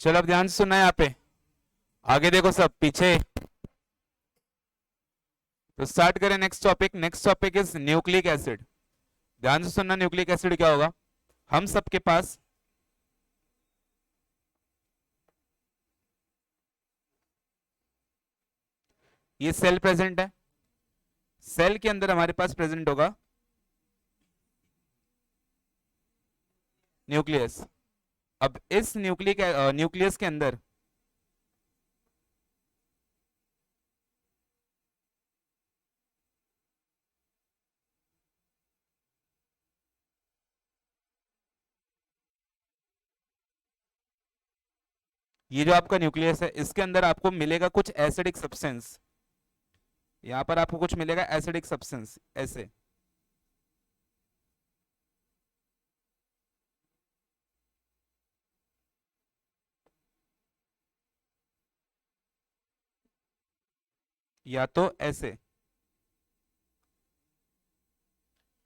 चलो अब ध्यान से सुनना है यहाँ पे, आगे देखो सब पीछे। तो स्टार्ट करें next topic. Next topic is nucleic acid. ध्यान से सुनना, न्यूक्लिक एसिड क्या होगा। हम सबके पास ये सेल प्रेजेंट है, सेल के अंदर हमारे पास प्रेजेंट होगा न्यूक्लियस। अब इस न्यूक्लियस के अंदर ये जो आपका न्यूक्लियस है, इसके अंदर आपको मिलेगा कुछ एसिडिक सब्सटेंस। यहां पर आपको कुछ मिलेगा एसिडिक सब्सटेंस ऐसे। या तो ऐसे।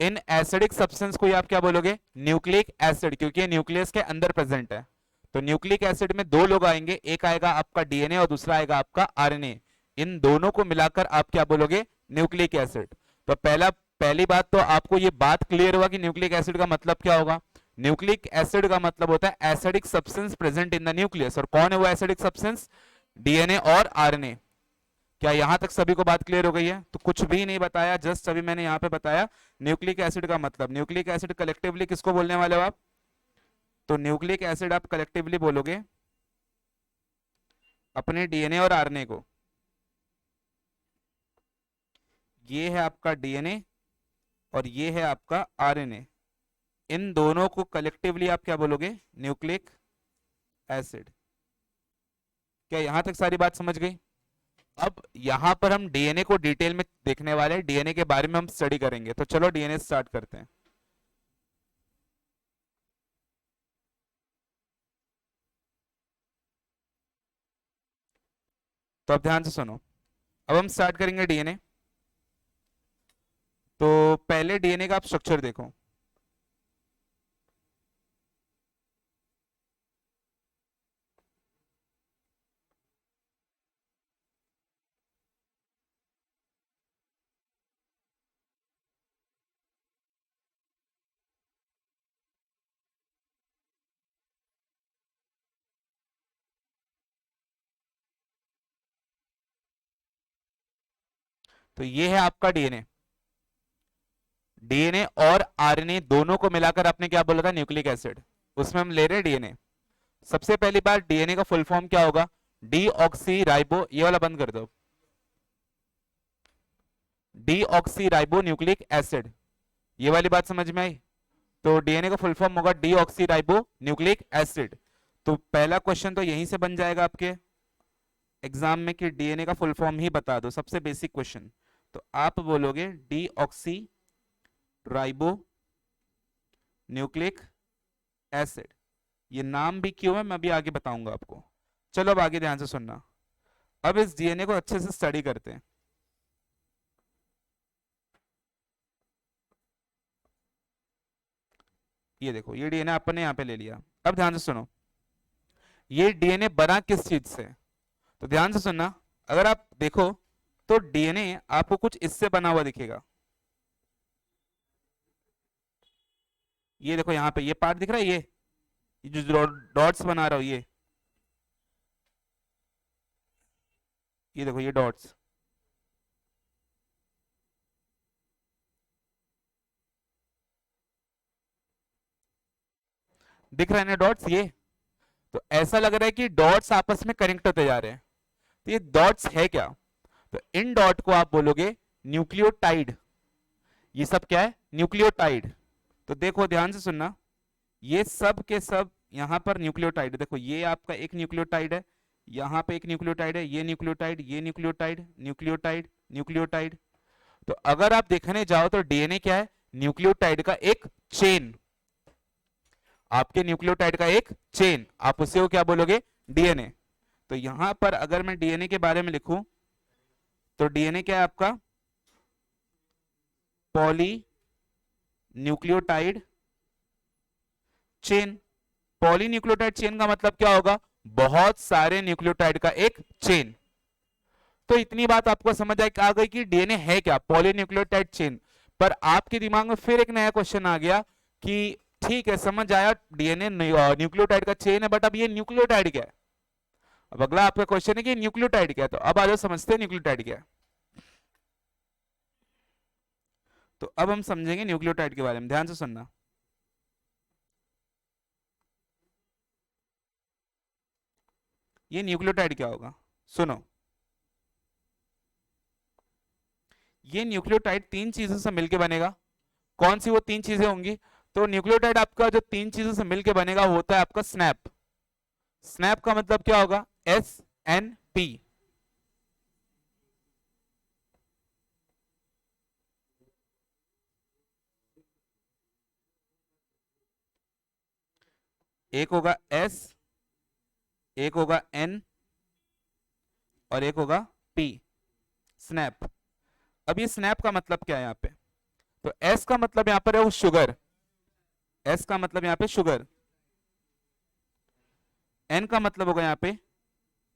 इन एसिडिक सब्सटेंस को आप क्या बोलोगे, न्यूक्लिक एसिड, क्योंकि न्यूक्लियस के अंदर प्रेजेंट है। तो न्यूक्लिक एसिड में दो लोग आएंगे, एक आएगा आपका डीएनए और दूसरा आएगा आपका आरएनए। इन दोनों को मिलाकर आप क्या बोलोगे, न्यूक्लिक एसिड। तो पहली बात तो आपको ये बात क्लियर हुआ कि न्यूक्लिक एसिड का मतलब क्या होगा। न्यूक्लिक एसिड का मतलब होता है acidic substance present in the nucleus. और कौन है वो एसिडिक सब्सटेंस, डीएनए और आरएनए। क्या यहां तक सभी को बात क्लियर हो गई है। तो कुछ भी नहीं बताया, जस्ट अभी मैंने यहां पे बताया न्यूक्लिक एसिड का मतलब। न्यूक्लिक एसिड कलेक्टिवली किसको बोलने वाले हो आप, तो न्यूक्लिक एसिड आप कलेक्टिवली बोलोगे अपने डीएनए और आरएनए को। ये है आपका डीएनए और ये है आपका आरएनए। इन दोनों को कलेक्टिवली आप क्या बोलोगे, न्यूक्लिक एसिड। क्या यहां तक सारी बात समझ गई। अब यहां पर हम डीएनए को डिटेल में देखने वाले हैं, डीएनए के बारे में हम स्टडी करेंगे। तो चलो डीएनए स्टार्ट करते हैं। तो अब ध्यान से सुनो, अब हम स्टार्ट करेंगे डीएनए। तो पहले डीएनए का आप स्ट्रक्चर देखो। तो ये है आपका डीएनए। डीएनए और आरएनए दोनों को मिलाकर आपने क्या बोला था, न्यूक्लिक एसिड। उसमें हम ले रहे हैं डीएनए। सबसे पहली बात, डीएनए का फुल फॉर्म क्या होगा, डीऑक्सी राइबो, ये वाला बंद कर दो, डीऑक्सी राइबो न्यूक्लिक एसिड। ये वाली बात समझ में आई। तो डीएनए का फुल फॉर्म होगा डीऑक्सी राइबो न्यूक्लिक एसिड। तो पहला क्वेश्चन तो यहीं से बन जाएगा आपके एग्जाम में कि डीएनए का फुल फॉर्म ही बता दो, सबसे बेसिक क्वेश्चन। तो आप बोलोगे डीऑक्सी राइबो न्यूक्लिक एसिड। ये नाम भी क्यों है मैं अभी आगे बताऊंगा आपको। चलो अब आगे ध्यान से सुनना। अब इस डीएनए को अच्छे से स्टडी करते हैं। ये देखो, ये डीएनए आपने यहाँ पे ले लिया। अब ध्यान से सुनो, ये डीएनए बना किस चीज से। तो ध्यान से सुनना, अगर आप देखो तो डीएनए आपको कुछ इससे बना हुआ दिखेगा। ये देखो यहाँ पे ये पार्ट दिख रहा है, ये जो डॉट्स बना रहा हूं ये देखो ये डॉट्स दिख रहे हैं ना, डॉट्स ये। तो ऐसा लग रहा है कि डॉट्स आपस में कनेक्ट होते जा रहे हैं। तो ये डॉट्स है क्या, तो इन डॉट को आप बोलोगे न्यूक्लियोटाइड। ये सब क्या है, न्यूक्लियोटाइड। तो देखो ध्यान से सुनना, ये सब के सब यहां पर न्यूक्लियोटाइड। देखो ये आपका एक न्यूक्लियोटाइड है, यहां पे एक न्यूक्लियोटाइड है, ये न्यूक्लियोटाइड, ये न्यूक्लियोटाइड, न्यूक्लियोटाइड, न्यूक्लियोटाइड। तो अगर आप देखने जाओ तो डीएनए क्या है, न्यूक्लियोटाइड का एक चेन। आपके न्यूक्लियोटाइड का एक चेन, आप उसे को क्या बोलोगे, डीएनए। तो यहां पर अगर मैं डीएनए के बारे में लिखूं तो डीएनए क्या है आपका, poly nucleotide chain. Polynucleotide chain का मतलब क्या होगा? बहुत सारे न्यूक्लियोटाइड का एक चेन। तो इतनी बात आपको समझ आ गई कि डीएनए है क्या? Polynucleotide chain. पर आपके दिमाग में फिर एक नया क्वेश्चन आ गया कि ठीक है, समझ आया डीएनए न्यूक्लियोटाइड का चेन है, बट अब ये न्यूक्लियोटाइड क्या है? अब अगला आपका क्वेश्चन है कि न्यूक्लियोटाइड क्या है। तो अब आ जाओ समझते हैं न्यूक्लियोटाइड क्या है। तो अब हम समझेंगे न्यूक्लियोटाइड के बारे में, ध्यान से सुनना। ये न्यूक्लियोटाइड क्या होगा, सुनो। ये न्यूक्लियोटाइड तीन चीजों से मिलकर बनेगा। कौन सी वो तीन चीजें होंगी? तो न्यूक्लियोटाइड आपका जो तीन चीजों से मिलकर बनेगा होता है आपका स्नैप। स्नैप का मतलब क्या होगा? SNP। एक होगा S, एक होगा N और एक होगा P। स्नैप। अब ये स्नैप का मतलब क्या है यहाँ पे? तो S का मतलब यहाँ पर है वो शुगर। S का मतलब यहाँ पे शुगर। N का मतलब होगा यहाँ पे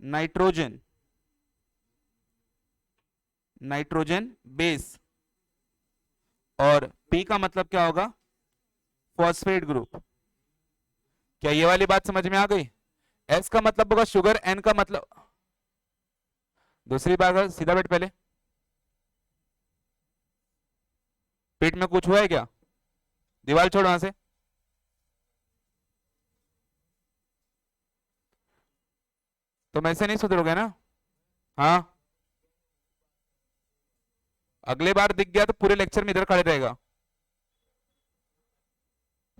नाइट्रोजन, नाइट्रोजन बेस। और P का मतलब क्या होगा? Phosphate group. क्या ये वाली बात समझ में आ गई? S का मतलब होगा शुगर, N का मतलब, दूसरी बात सीधा बैठ पहले। पेट में कुछ हुआ है क्या? दीवार छोड़ वहां से। तुम ऐसे नहीं सुधरोगे ना? हाँ, अगले बार दिख गया तो पूरे लेक्चर में इधर खड़े रहेगा।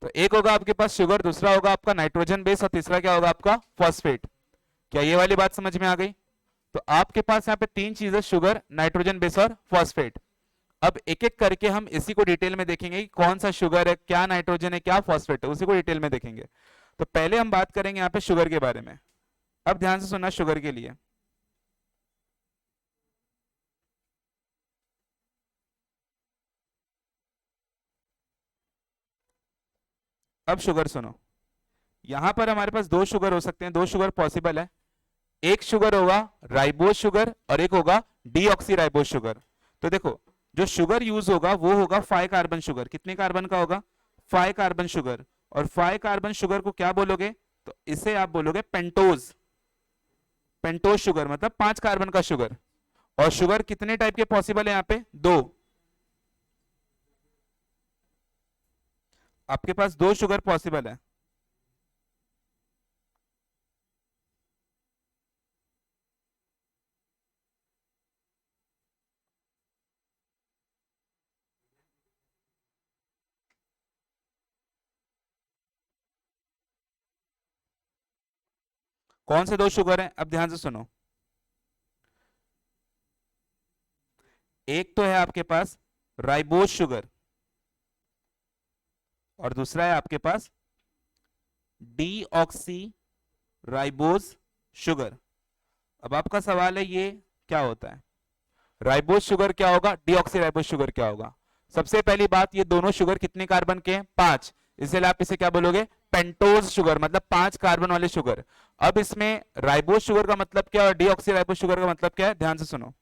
तो एक होगा आपके पास शुगर, दूसरा होगा आपका नाइट्रोजन बेस और तीसरा क्या होगा आपका? फॉस्फेट। क्या ये वाली बात समझ में आ गई? तो आपके पास यहाँ पे तीन चीजें, शुगर, नाइट्रोजन बेस और फॉस्फेट। अब एक एक करके हम इसी को डिटेल में देखेंगे कि कौन सा शुगर है, क्या नाइट्रोजन है, क्या फॉस्फेट है, उसी को डिटेल में देखेंगे। तो पहले हम बात करेंगे यहाँ पे शुगर के बारे में। अब ध्यान से सुनना शुगर के लिए। अब शुगर सुनो। यहां पर हमारे पास दो शुगर हो सकते हैं, दो शुगर पॉसिबल है। एक शुगर होगा राइबोज शुगर और एक होगा डीऑक्सी राइबोज शुगर। तो देखो, जो शुगर यूज होगा वो होगा 5 कार्बन शुगर। कितने कार्बन का होगा? 5 कार्बन शुगर। और 5 कार्बन शुगर को क्या बोलोगे? तो इसे आप बोलोगे पेंटोज। पेंटोज शुगर मतलब 5 कार्बन का शुगर। और शुगर कितने टाइप के पॉसिबल है यहाँ पे? दो। आपके पास दो शुगर पॉसिबल है। कौन से दो शुगर हैं? अब ध्यान से सुनो। एक तो है आपके पास राइबोज शुगर और दूसरा है आपके पास डीऑक्सी राइबोज शुगर। अब आपका सवाल है ये क्या होता है? राइबोज शुगर क्या होगा, डीऑक्सी राइबोज शुगर क्या होगा? सबसे पहली बात, ये दोनों शुगर कितने कार्बन के हैं? 5। इसलिए आप इसे क्या बोलोगे? पेंटोज शुगर, मतलब 5 कार्बन वाले शुगर। अब इसमें राइबोज शुगर का मतलब क्या और डीऑक्सी राइबोज शुगर का मतलब क्या है? ध्यान से सुनो।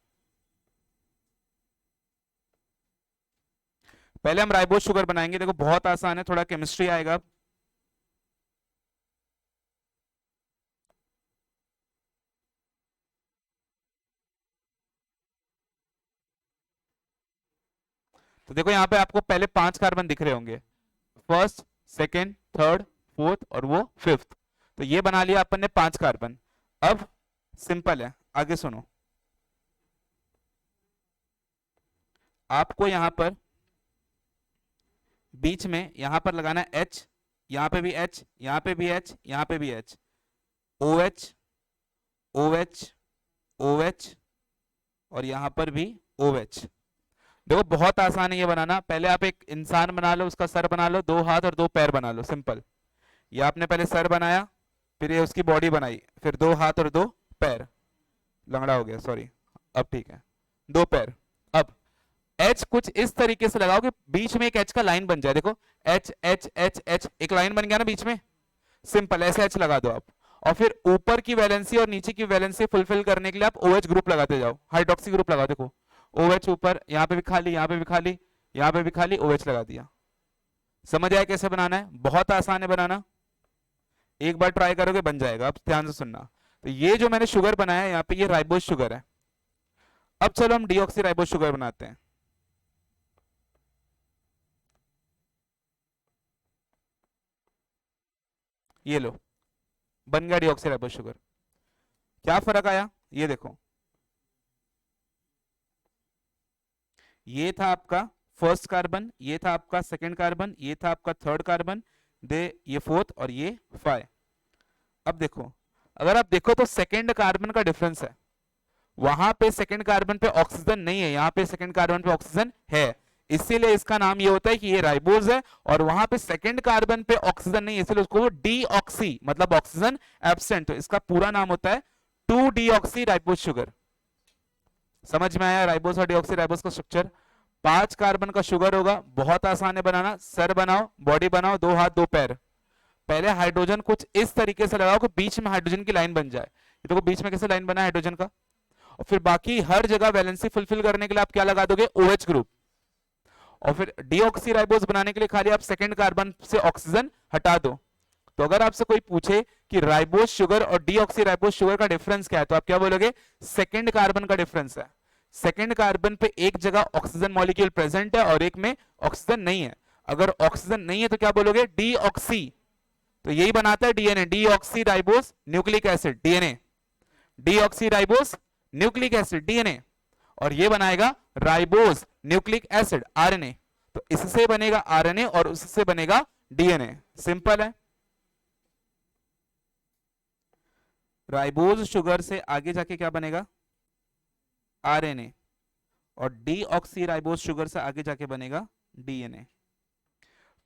पहले हम राइबोज शुगर बनाएंगे, देखो बहुत आसान है, थोड़ा केमिस्ट्री आएगा। तो देखो यहाँ पे आपको पहले 5 कार्बन दिख रहे होंगे, फर्स्ट, सेकेंड, थर्ड, फोर्थ और वो फिफ्थ। तो ये बना लिया अपन ने 5 कार्बन। अब सिंपल है, आगे सुनो। आपको यहां पर बीच में यहां पर लगाना है H, यहां पे भी H, यहां पे भी H, यहां पे भी H, OH, OH, OH और यहां पर भी OH। देखो बहुत आसान है ये बनाना। पहले आप एक इंसान बना लो, उसका सर बना लो, 2 हाथ और 2 पैर बना लो, सिंपल। ये आपने पहले सर बनाया, फिर ये उसकी बॉडी बनाई, फिर 2 हाथ और 2 पैर। लंगड़ा हो गया, सॉरी। अब ठीक है, 2 पैर। अब एच कुछ इस तरीके से लगाओ कि बीच में एक एच का लाइन बन जाए। देखो एच एच एच एच, एक लाइन बन गया ना बीच में। सिंपल ऐसे एच लगा दो आप, और फिर ऊपर की वैलेंसी और नीचे की वैलेंसी फुलफिल करने के लिए आप OH ग्रुप लगाते जाओ, हाइड्रोक्सी ग्रुप लगा, देखो OH ऊपर, यहाँ पे भी खाली, यहाँ पे भी खाली, यहाँ पे भी खाली, OH लगा दिया। समझ आया कैसे बनाना है? बहुत आसान है बनाना, एक बार ट्राई करोगे बन जाएगा। अब ध्यान से सुनना, तो ये जो मैंने शुगर बनाया है यहाँ पे, ये राइबोज शुगर है। अब चलो हम डीऑक्सी राइबोज शुगर बनाते हैं। ये लो, बन गया डीऑक्सी राइबोज शुगर। क्या फर्क आया ये देखो, ये था आपका फर्स्ट कार्बन, ये था आपका सेकंड कार्बन, ये था आपका थर्ड कार्बन, दे ये फोर्थ, और ये 5। अब देखो, अगर आप देखो तो सेकंड कार्बन का डिफरेंस है, वहां पे सेकंड कार्बन पे ऑक्सीजन नहीं है, यहाँ पे सेकंड कार्बन पे ऑक्सीजन है, इसीलिए इसका नाम ये होता है कि ये राइबोज है, और वहां पे सेकंड कार्बन पे ऑक्सीजन नहीं है, इसलिए उसको डीऑक्सी, मतलब ऑक्सीजन एब्सेंट, तो इसका पूरा नाम होता है 2-डीऑक्सी राइबोज शुगर। समझ में आया राइबोज और डीऑक्सी राइबोज का स्ट्रक्चर? 5 कार्बन का शुगर होगा, बहुत आसान है बनाना। सर बनाओ, बॉडी बनाओ, 2 हाथ 2 पैर। पहले हाइड्रोजन कुछ इस तरीके से लगाओ कि बीच में हाइड्रोजन की लाइन बन जाए, ये देखो बीच में कैसे लाइन बना है हाइड्रोजन का। और फिर बाकी हर जगह वैलेंसी फुलफिल करने के लिए आप क्या लगा दोगे? OH group. और फिर डीऑक्सी राइबोज बनाने के लिए खाली आप सेकंड कार्बन से ऑक्सीजन हटा दो। तो अगर आपसे कोई पूछे कि राइबोज शुगर और डीऑक्सी राइबोज शुगर का डिफरेंस क्या है, तो आप क्या बोलोगे? सेकंड कार्बन का डिफरेंस है। सेकंड कार्बन पे एक जगह ऑक्सीजन मॉलिक्यूल प्रेजेंट है और एक में ऑक्सीजन नहीं है। अगर ऑक्सीजन नहीं है तो क्या बोलोगे? डीऑक्सी। तो यही बनाता है DNA, deoxy ribose nucleic acid, DNA, deoxy ribose nucleic acid, DNA, और ये बनाएगा राइबोज न्यूक्लिक एसिड, आरएनए। तो इससे बनेगा आरएनए और उससे बनेगा डीएनए। सिंपल है। राइबोज शुगर से आगे जाके क्या बनेगा? आरएनए, और डीऑक्सी राइबोज शुगर से आगे जाके बनेगा डीएनए।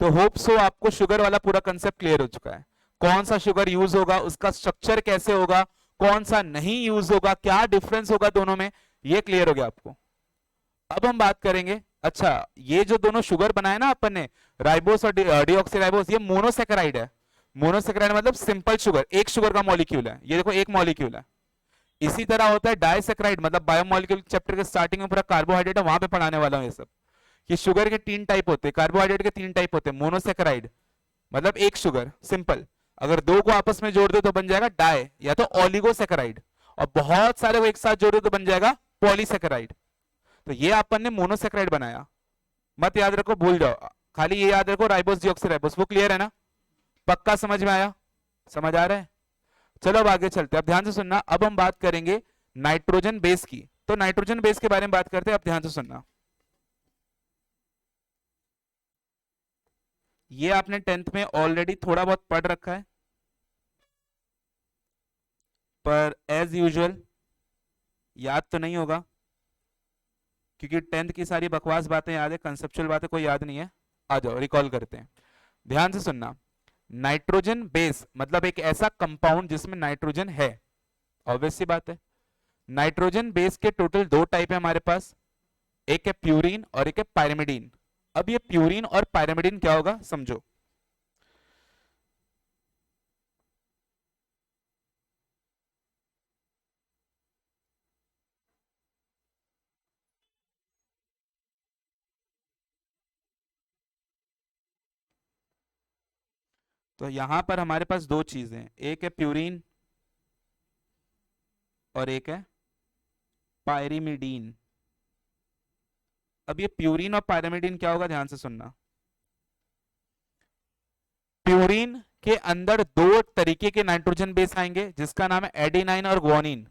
तो होप सो आपको शुगर वाला पूरा कंसेप्ट क्लियर हो चुका है। कौन सा शुगर यूज होगा, उसका स्ट्रक्चर कैसे होगा, कौन सा नहीं यूज होगा, क्या डिफरेंस होगा दोनों में, ये क्लियर हो गया आपको। अब हम बात करेंगे, अच्छा ये जो दोनों शुगर बनाए ना अपन ने, राइबोस और डीऑक्सी राइबोस, ये मोनोसेकेराइड है। मोनोसेकेराइड मतलब सिंपल शुगर, एक शुगर का मॉलिक्यूल है, ये देखो एक मॉलिक्यूल है। इसी तरह होता है डाइसेकेराइड, मतलब बायोमोलिक्यूल चैप्टर के स्टार्टिंग में पूरा कार्बोहाइड्रेट है, वहां पे पढ़ाने वाला हूं ये सब। कि शुगर के 3 टाइप होते हैं, कार्बोहाइड्रेट के 3 टाइप होते हैं। मोनोसेकेराइड मतलब एक शुगर सिंपल, अगर दो को आपस में जोड़ दो तो बन जाएगा डाई या तो ऑलिगोसेकेराइड, और बहुत सारे को एक साथ जोड़ो तो बन जाएगा पॉलीसेकेराइड। तो ये अपन ने मोनोसेकेराइड बनाया, मत याद रखो, भूल जाओ, खाली ये याद रखो राइबोस डीऑक्सीराइबोस। वो क्लियर है ना? पक्का समझ में आया? समझ आ रहा है? चलो अब आगे चलते हैं। अब ध्यान से सुनना, अब हम बात करेंगे नाइट्रोजन बेस की। तो नाइट्रोजन बेस के बारे में बात करते हैं, अब ध्यान से सुनना। ये आपने 10th में ऑलरेडी थोड़ा बहुत पढ़ रखा है, पर एज यूजुअल याद तो नहीं होगा, क्योंकि 10th की सारी बकवास बातें याद है, कंसेप्चुअल बातें कोई याद नहीं है। आ जाओ रिकॉल करते हैं, ध्यान से सुनना। नाइट्रोजन बेस मतलब एक ऐसा कंपाउंड जिसमें नाइट्रोजन है, ऑब्वियस सी बात है। नाइट्रोजन बेस के टोटल 2 टाइप है हमारे पास, एक है प्यूरिन और एक है पायरिमिडीन। अब ये प्यूरिन और पायरिमिडीन क्या होगा समझो। तो यहां पर हमारे पास 2 चीजें हैं, एक है प्यूरिन और एक है पायरिमिडीन। अब ये प्यूरिन और पायरिमिडीन क्या होगा, ध्यान से सुनना। प्यूरिन के अंदर 2 तरीके के नाइट्रोजन बेस आएंगे, जिसका नाम है एडेनाइन और ग्वानिन।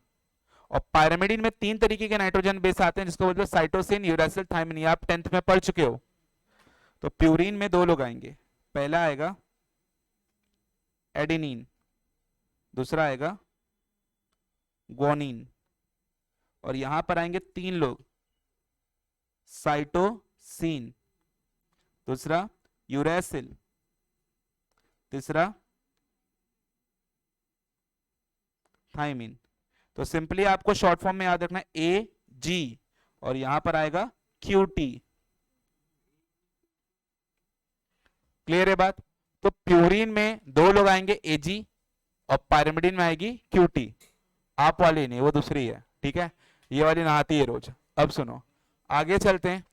और पायरिमिडीन में 3 तरीके के नाइट्रोजन बेस आते हैं, जिसको बोलते हैं साइटोसिन, यूरासिल, थायमिन। ये आप 10th में पढ़ चुके हो। तो प्यूरिन में 2 लोग आएंगे, पहला आएगा एडेनिन, दूसरा आएगा ग्वानिन, और यहां पर आएंगे 3 लोग, साइटोसिन, दूसरा यूरासिल, तीसरा थायमिन। तो सिंपली आपको शॉर्ट फॉर्म में याद रखना है ए जी, और यहां पर आएगा क्यू टी। क्लियर है बात? तो प्यूरिन में दो लोग आएंगे एजी और पायरिमिडिन में आएगी क्यूटी। आप वाली नहीं, वो दूसरी है, ठीक है, ये वाली नहाती है रोज। अब सुनो, आगे चलते हैं।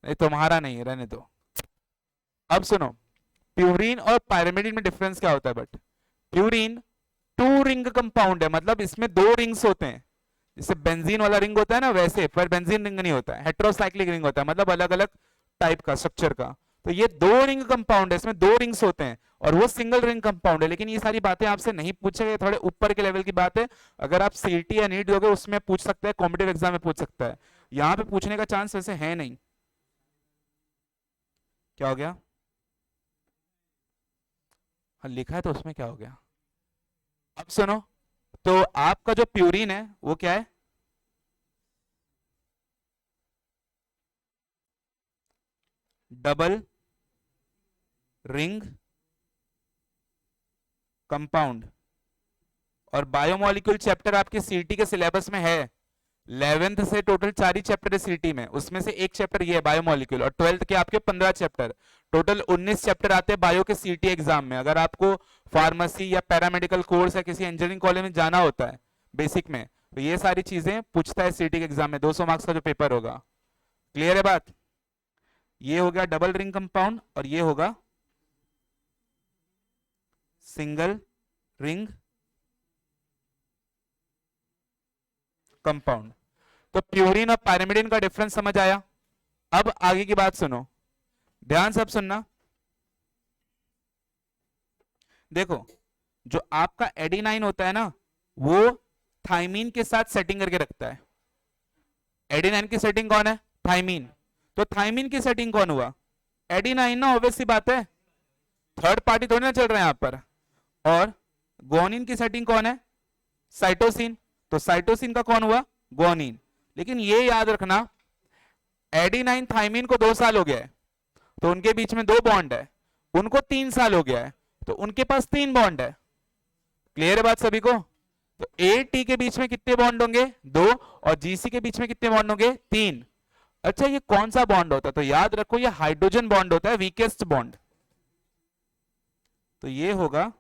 नहीं तुम्हारा नहीं है, रहने दो। अब सुनो, प्यूरिन और पायरिमिडिन में डिफरेंस क्या होता है? But purine two ring compound है, मतलब इसमें दो रिंग्स होते हैं। जैसे बेंजीन वाला रिंग होता है ना, वैसे, पर बेंजीन रिंग नहीं होता है, हेटेरोसाइक्लिक रिंग होता है, मतलब अलग अलग टाइप का स्ट्रक्चर का। तो ये दो रिंग कंपाउंड है, इसमें दो रिंग्स होते हैं, और वो सिंगल रिंग कंपाउंड है। लेकिन ये सारी बातें आपसे नहीं पूछे गए, थोड़े ऊपर के लेवल की बात है। अगर आप सीटी या नीट दोगे उसमें पूछ सकता है, कॉम्पिटिटिव एग्जाम में पूछ सकता है, यहाँ पे पूछने का चांस वैसे है नहीं। क्या हो गया? हाँ लिखा है तो उसमें क्या हो गया? अब सुनो, तो आपका जो प्यूरिन है वो क्या है? Double ring compound. और बायोमोलिक्यूल चैप्टर आपके सीटी के सिलेबस में है। 11th से टोटल 4 ही चैप्टर है सीटी में, उसमें से एक चैप्टर ये है बायोमोलिक्यूल, और 12th के आपके 15 चैप्टर, टोटल 19 चैप्टर आते हैं बायो के सीटी एग्जाम में। अगर आपको फार्मेसी या पैरामेडिकल कोर्स या किसी इंजीनियरिंग कॉलेज में जाना होता है बेसिक में, तो ये सारी चीजें पूछता है सीटी के एग्जाम में, 200 मार्क्स का जो पेपर होगा। क्लियर है बात? ये हो गया डबल रिंग कंपाउंड, और ये होगा सिंगल रिंग कंपाउंड। तो प्यूरिन और पायरिमिडिन का डिफरेंस समझ आया। अब आगे की बात सुनो, ध्यान से अब सुनना। देखो, जो आपका एडेनाइन होता है ना, वो थाइमीन के साथ सेटिंग करके रखता है। एडेनाइन की सेटिंग कौन है? थाइमीन। तो थाइमीन की सेटिंग कौन हुआ? एडेनाइन ना, ऑब्वियस सी बात है, थर्ड पार्टी थोड़ी ना चल रहा है यहां पर। और ग्वानिन की सेटिंग कौन है? साइटोसिन। तो साइटोसिन का कौन हुआ? ग्वानिन। लेकिन ये याद रखना, एडेनाइन थाइमीन को 2 साल हो गया है, तो उनके बीच में 2 बॉन्ड है। उनको 3 साल हो गया है, तो उनके पास 3 बॉन्ड है। क्लियर है बात सभी को? तो ए टी के बीच में कितने बॉन्ड होंगे? 2। और जीसी के बीच में कितने बॉन्ड होंगे? 3। अच्छा, ये कौन सा बॉन्ड होता है? तो याद रखो, ये हाइड्रोजन बॉन्ड होता है, वीकेस्ट बॉन्ड। तो ये होगा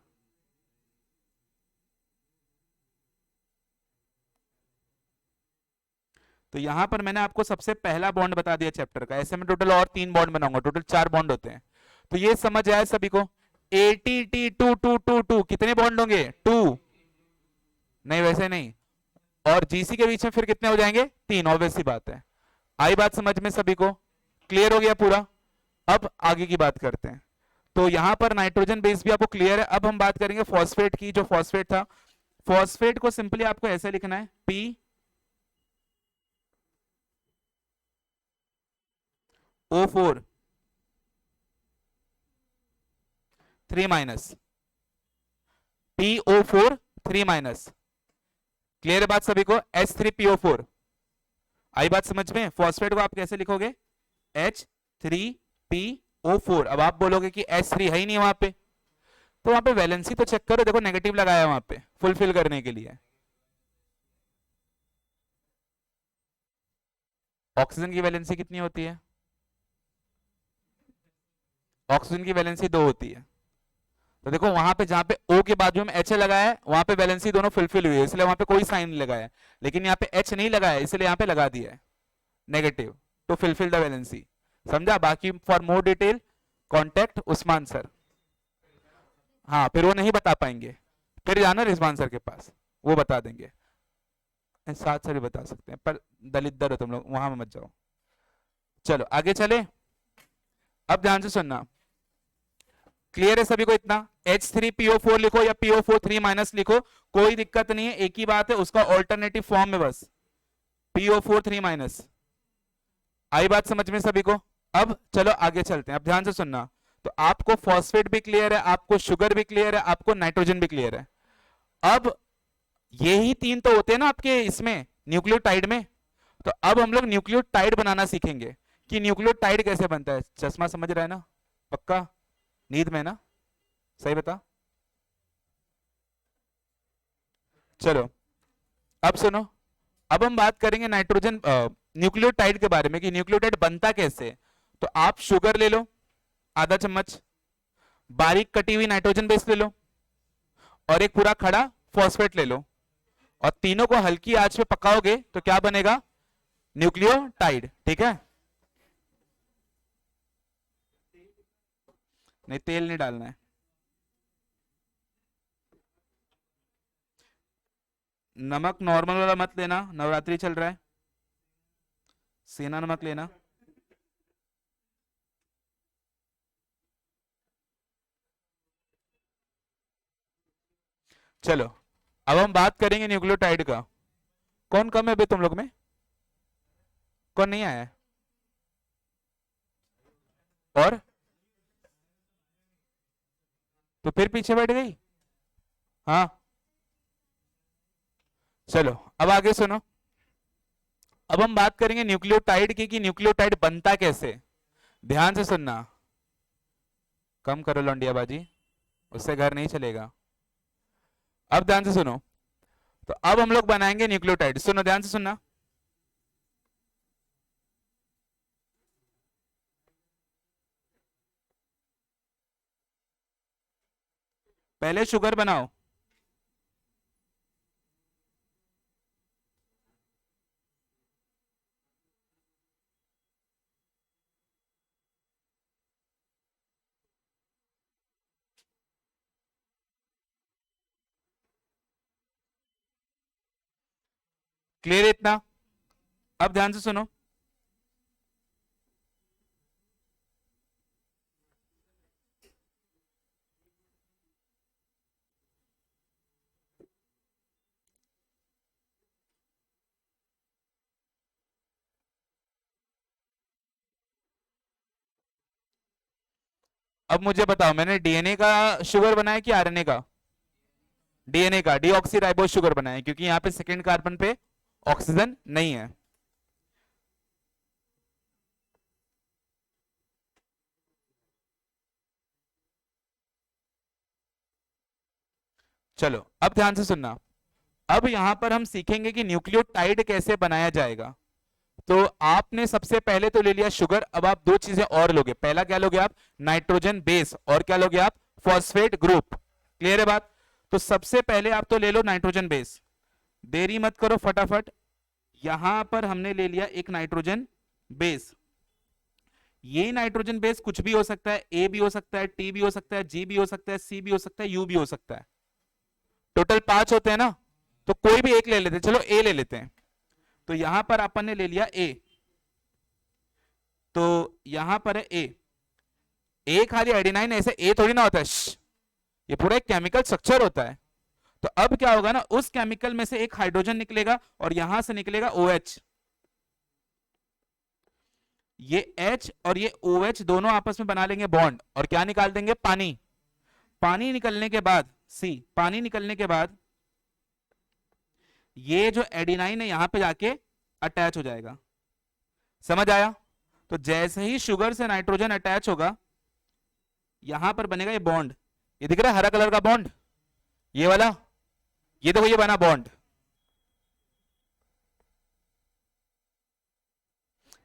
तो यहां पर मैंने आपको सबसे पहला बॉन्ड बता दिया चैप्टर का। ऐसे में टोटल और 3 बॉन्ड बनाऊंगा, टोटल 4 बॉन्ड होते हैं। तो ये समझ आया सभी को? ATT 2 2 2 2 कितने बॉन्ड होंगे? 2। नहीं वैसे नहीं। और जीसी के बीच में फिर कितने हो जाएंगे? 3। ऑब्वियस सी बात है। आई बात समझ में सभी को? क्लियर हो गया पूरा? अब आगे की बात करते हैं। तो यहां पर नाइट्रोजन बेस भी आपको क्लियर है। अब हम बात करेंगे फॉस्फेट की। जो फॉस्फेट था, फॉस्फेट को सिंपली आपको ऐसे लिखना है, PO4 3- PO4 3-। क्लियर है बात सभी को? H3PO4। आई बात समझ में? फॉस्फेट को आप कैसे लिखोगे? H3PO4। अब आप बोलोगे कि H3 है ही नहीं वहां पे, तो वहां पे वैलेंसी तो चेक करो, देखो नेगेटिव लगाया वहां पे फुलफिल करने के लिए। ऑक्सीजन की वैलेंसी कितनी होती है? ऑक्सीजन की वैलेंसी 2 होती है। तो देखो वहां पे, जहां पे O के बाजू में H लगाया है, वहां पे वैलेंसी दोनों फुलफिल हुई है, इसलिए वहां पे कोई साइन नहीं लगाया है। लेकिन यहाँ पे H नहीं लगाया है, इसलिए यहाँ पे लगा दिया है नेगेटिव, तो फुलफिल द वैलेंसी। समझा? बाकी for more detail contact Usman sir. हाँ, फिर वो नहीं बता पाएंगे, फिर जाना रिजवान सर के पास, वो बता देंगे। साथ सर भी बता सकते हैं, पर दलित हो तुम लोग, वहां में मत जाओ। चलो आगे चले। अब ध्यान से सुनना, क्लियर है सभी को इतना? H3PO4 लिखो या PO4 3- लिखो, कोई दिक्कत नहीं है, एक ही बात है, उसका ऑल्टरनेटिव फॉर्म में बस PO4 3-। आई बात समझ में सभी को? अब चलो आगे चलते हैं। अब ध्यान से सुनना, तो आपको फॉस्फेट भी क्लियर है, आपको शुगर भी क्लियर है, आपको नाइट्रोजन भी क्लियर है। अब यही 3 तो होते हैं ना आपके इसमें न्यूक्लियोटाइड में। तो अब हम लोग न्यूक्लियोटाइड बनाना सीखेंगे कि न्यूक्लियोटाइड कैसे बनता है। चश्मा समझ रहा है ना? पक्का? नींद में ना? सही बता। चलो अब सुनो, अब हम बात करेंगे नाइट्रोजन न्यूक्लियोटाइड के बारे में कि न्यूक्लियोटाइड बनता कैसे है। तो आप शुगर ले लो आधा चम्मच, बारीक कटी हुई नाइट्रोजन बेस ले लो और एक पूरा खड़ा फॉस्फेट ले लो और तीनों को हल्की आंच पे पकाओगे तो क्या बनेगा? न्यूक्लियोटाइड। ठीक है, नहीं तेल नहीं डालना है। नमक नॉर्मल वाला मत लेना, नवरात्रि चल रहा है, सेना नमक लेना। चलो अब हम बात करेंगे न्यूक्लियोटाइड का। कौन कम है बे तुम लोग में? कौन नहीं आया है? और तो फिर पीछे बैठ गई। हाँ चलो अब आगे सुनो। अब हम बात करेंगे न्यूक्लियोटाइड की कि न्यूक्लियोटाइड बनता कैसे। ध्यान से सुनना। कम करो लौंडियाबाजी, उससे घर नहीं चलेगा। अब ध्यान से सुनो। तो अब हम लोग बनाएंगे न्यूक्लियोटाइड। सुनो ध्यान से सुनना। पहले शुगर बनाओ। क्लियर इतना? अब ध्यान से सुनो। अब मुझे बताओ, मैंने डीएनए का शुगर बनाया कि आरएनए का? डीएनए का डीऑक्सी राइबोज शुगर बनाया, क्योंकि यहां पे सेकेंड कार्बन पे ऑक्सीजन नहीं है। चलो अब ध्यान से सुनना। अब यहां पर हम सीखेंगे कि न्यूक्लियोटाइड कैसे बनाया जाएगा। तो आपने सबसे पहले तो ले लिया शुगर। अब आप दो चीजें और लोगे। पहला क्या लोगे आप? Nitrogen base. और क्या लोगे आप? Phosphate group. क्लियर है बात? तो सबसे पहले आप तो ले लो नाइट्रोजन बेस। देरी मत करो, फटाफट। यहां पर हमने ले लिया एक नाइट्रोजन बेस। ये नाइट्रोजन बेस कुछ भी हो सकता है, ए भी हो सकता है, टी भी हो सकता है, जी भी हो सकता है, सी भी हो सकता है, यू भी हो सकता है। टोटल 5 होते हैं ना, तो कोई भी एक ले लेते हैं। चलो ए ले लेते हैं। तो यहां पर अपन ने ले लिया ए। तो यहां पर है ए। ए खाली एडिनाइन, ऐसे ए थोड़ी ना होता है। ये पूरा एक केमिकल स्ट्रक्चर होता है। तो अब क्या होगा ना, उस केमिकल में से एक हाइड्रोजन निकलेगा और यहां से निकलेगा OH। ये H और ये OH दोनों आपस में बना लेंगे बॉन्ड और क्या निकाल देंगे? पानी। पानी निकलने के बाद पानी निकलने के बाद ये जो एडिनाइन है यहां पे जाके अटैच हो जाएगा। समझ आया? तो जैसे ही शुगर से नाइट्रोजन अटैच होगा, यहां पर बनेगा ये बॉन्ड। ये दिख रहा है हरा कलर का बॉन्ड, ये वाला। ये देखो ये बना बॉन्ड।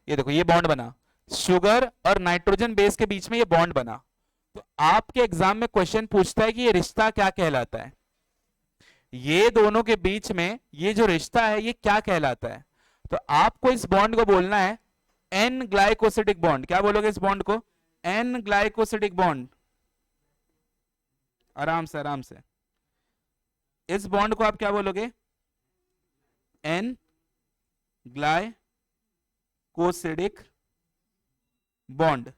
ये देखो ये बॉन्ड बना। शुगर और नाइट्रोजन बेस के बीच में ये बॉन्ड बना। तो आपके एग्जाम में क्वेश्चन पूछता है कि ये रिश्ता क्या कहलाता है। ये दोनों के बीच में ये जो रिश्ता है ये क्या कहलाता है? तो आपको इस बॉन्ड को बोलना है एन ग्लाइकोसिडिक बॉन्ड। क्या बोलोगे इस बॉन्ड को? N glycosidic bond. आराम से आराम से। इस बॉन्ड को आप क्या बोलोगे? N glycosidic bond.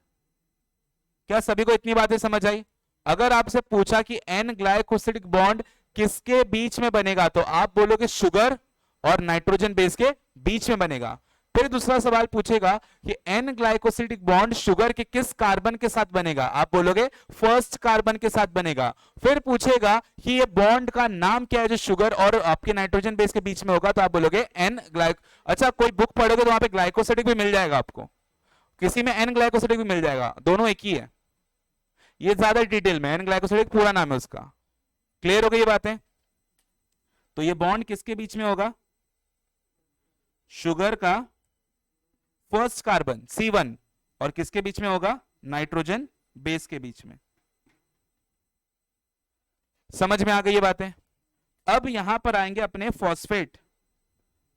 क्या सभी को इतनी बातें समझ आई? अगर आपसे पूछा कि एन ग्लाइकोसिडिक बॉन्ड किसके बीच में बनेगा, तो आप बोलोगे शुगर और नाइट्रोजन बेस के बीच में बनेगा। फिर दूसरा सवाल पूछेगा कि एन ग्लाइकोसिडिक बॉन्ड शुगर के किस कार्बन के साथ बनेगा, आप बोलोगे फर्स्ट कार्बन के साथ बनेगा। फिर पूछेगा कि ये बॉन्ड का नाम क्या है जो शुगर और आपके नाइट्रोजन बेस के बीच में होगा, तो आप बोलोगे एन ग्लाइक। अच्छा, कोई बुक पढ़ोगे तो वहां पे ग्लाइकोसिडिक भी मिल जाएगा आपको, किसी में एन ग्लाइकोसिडिक भी मिल जाएगा, दोनों एक ही है। ये ज्यादा डिटेल में एन ग्लाइकोसिडिक पूरा नाम है उसका। क्लियर हो गई ये बातें? तो ये बॉन्ड किसके बीच में होगा? शुगर का फर्स्ट कार्बन C1 और किसके बीच में होगा? नाइट्रोजन बेस के बीच में। समझ में आ गई ये बातें। अब यहां पर आएंगे अपने फॉस्फेट,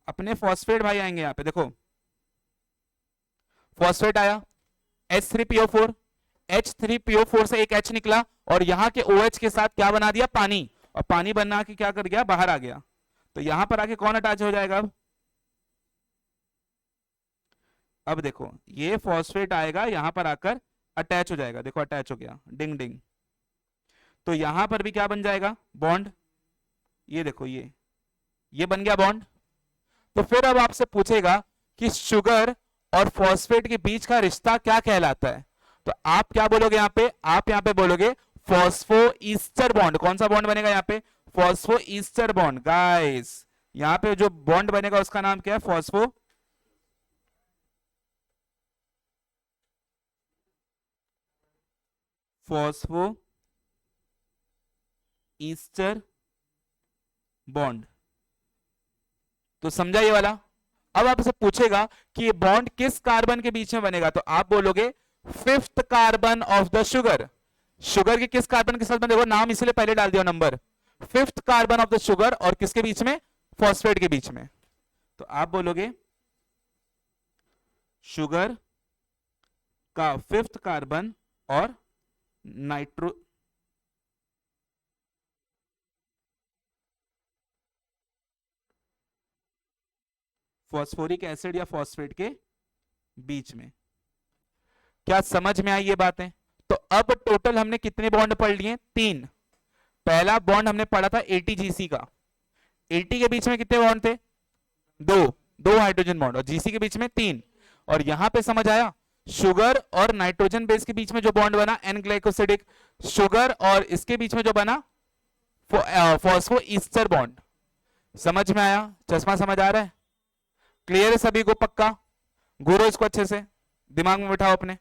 अपने फॉस्फेट भाई आएंगे यहां पे, देखो फॉस्फेट आया H3PO4, H3PO4 से एक H निकला और यहां के OH के साथ क्या बना दिया, पानी, और पानी बना के क्या कर गया, बाहर आ गया। तो यहां पर आके कौन अटैच हो जाएगा अब देखो ये फॉस्फेट आएगा यहां पर आकर अटैच हो जाएगा, देखो अटैच हो गया, डिंग डिंग। तो यहां पर भी क्या बन जाएगा, बॉन्ड, ये देखो ये बन गया बॉन्ड। तो फिर अब आपसे पूछेगा कि शुगर और फॉस्फेट के बीच का रिश्ता क्या कहलाता है, तो आप क्या बोलोगे यहां पे, आप यहां पे बोलोगे फॉस्फो ईस्टर बॉन्ड। कौन सा बॉन्ड बनेगा यहां पे, फॉस्फो ईस्टर बॉन्ड। गाइस यहां पे जो बॉन्ड बनेगा उसका नाम क्या है, फॉस्फो फॉस्फो ईस्टर बॉन्ड। तो समझा ये वाला। अब आपसे पूछेगा कि ये बॉन्ड किस कार्बन के बीच में बनेगा, तो आप बोलोगे fifth carbon of the sugar. Sugar के किस कार्बन के साथ बनेगा, नाम इसलिए पहले डाल दिया number, fifth carbon of the sugar, और किसके बीच में, फॉस्फेट के बीच में। तो आप बोलोगे शुगर का फिफ्थ कार्बन और नाइट्रो फॉस्फोरिक एसिड या फॉस्फेट के बीच में। क्या समझ में आई ये बातें। तो अब टोटल हमने कितने बॉन्ड पढ़ लिए, 3। पहला बॉन्ड हमने पढ़ा था ATGC का, AT के बीच में कितने बॉन्ड थे, 2, 2 हाइड्रोजन बॉन्ड, और GC के बीच में 3। और यहां पे समझ आया शुगर और नाइट्रोजन बेस के बीच में जो बॉन्ड बना एन ग्लाइकोसिडिक, शुगर और इसके बीच में जो बना फॉस्फो ईस्टर बॉन्ड। समझ में आया, चश्मा समझ आ रहा है, क्लियर है सभी को, पक्का, घूरो इसको अच्छे से, दिमाग में बिठाओ अपने,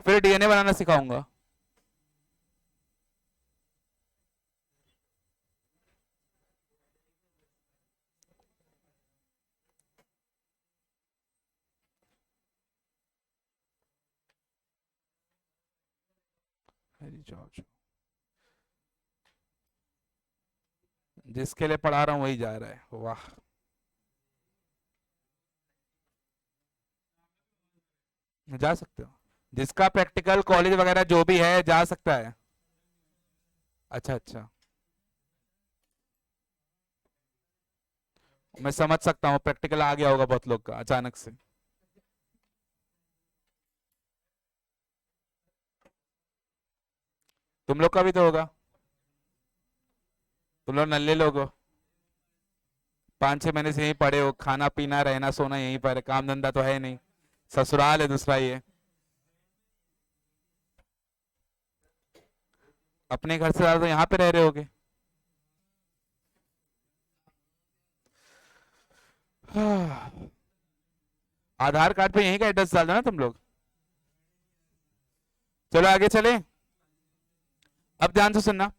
फिर DNA बनाना सिखाऊंगा। जिसके लिए पढ़ा रहा हूं वही जा रहा है, वाह। जा सकते हो, जिसका प्रैक्टिकल कॉलेज वगैरह जो भी है जा सकता है। अच्छा अच्छा, मैं समझ सकता हूँ, प्रैक्टिकल आ गया होगा बहुत लोग का अचानक से। तुम लोग का भी तो होगा, तुम लोग नल्ले लोग हो, 5-6 महीने से यहीं पड़े हो, खाना पीना रहना सोना यहीं पर है, काम धंधा तो है नहीं, ससुराल है दूसरा ये। अपने घर से ज्यादा तो यहाँ पे रह रहे होगे। आधार कार्ड पे यहीं का एड्रेस डाल दो ना तुम लोग। चलो आगे चले, अब ध्यान से सुनना।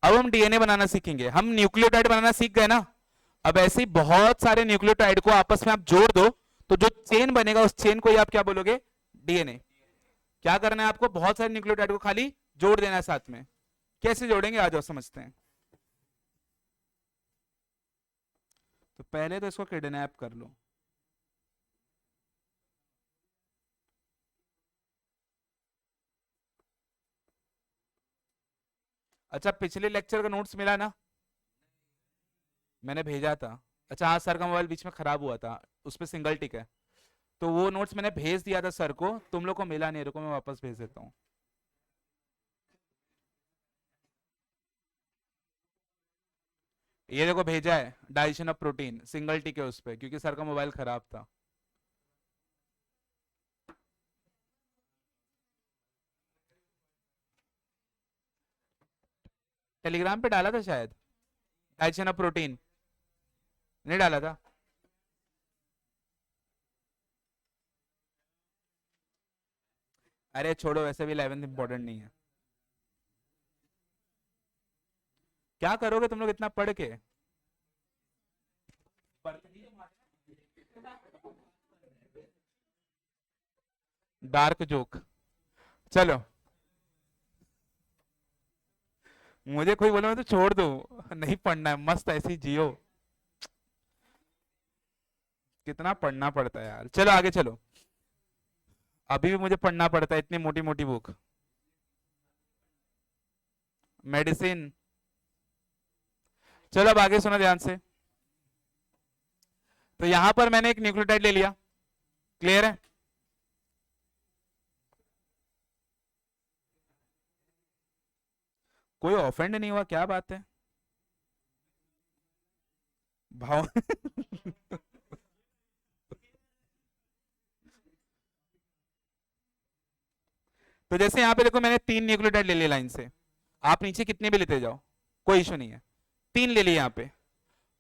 अब हम DNA बनाना सीखेंगे, हम न्यूक्लियोटाइड बनाना सीख गए ना। अब ऐसे ही बहुत सारे न्यूक्लियोटाइड को आपस में आप जोड़ दो, तो जो चेन बनेगा उस चेन को ही आप क्या बोलोगे, DNA। क्या करना है आपको, बहुत सारे न्यूक्लियोटाइड को खाली जोड़ देना है साथ में। कैसे जोड़ेंगे आ जाओ समझते हैं। तो पहले तो इसको किडनैप कर लो। अच्छा पिछले लेक्चर का नोट्स मिला ना, मैंने भेजा था। अच्छा हाँ, सर का मोबाइल बीच में खराब हुआ था, उस पर सिंगल टिक है, तो वो नोट्स मैंने भेज दिया था सर को, तुम लोग को मिला नहीं, रुको मैं वापस भेज देता हूँ। ये देखो भेजा है, डाइजेशन ऑफ प्रोटीन, सिंगल टिक है उस पर, क्योंकि सर का मोबाइल खराब था। टेलीग्राम पे डाला था शायद, डाइजेशन ऑफ प्रोटीन, नहीं डाला था। अरे छोड़ो, वैसे भी 11th इंपॉर्टेंट नहीं है। क्या करोगे तुम लोग इतना पढ़ के। डार्क जोक, चलो मुझे कोई बोला मैं तो छोड़ दो, नहीं पढ़ना है, मस्त ऐसे ही जियो। कितना पढ़ना पड़ता है यार, चलो आगे चलो। अभी भी मुझे पढ़ना पड़ता है इतनी मोटी मोटी बुक। मेडिसिन। चलो अब आगे सुनो ध्यान से। तो यहां पर मैंने एक न्यूक्लियोटाइड ले लिया, क्लियर है। कोई ऑफेंड नहीं हुआ, क्या बात है भाव। तो जैसे यहां पे देखो मैंने 3 न्यूक्लियोटाइड ले लिए लाइन से, आप नीचे कितने भी लेते जाओ, कोई इशू नहीं है। 3 ले लिए यहां पे।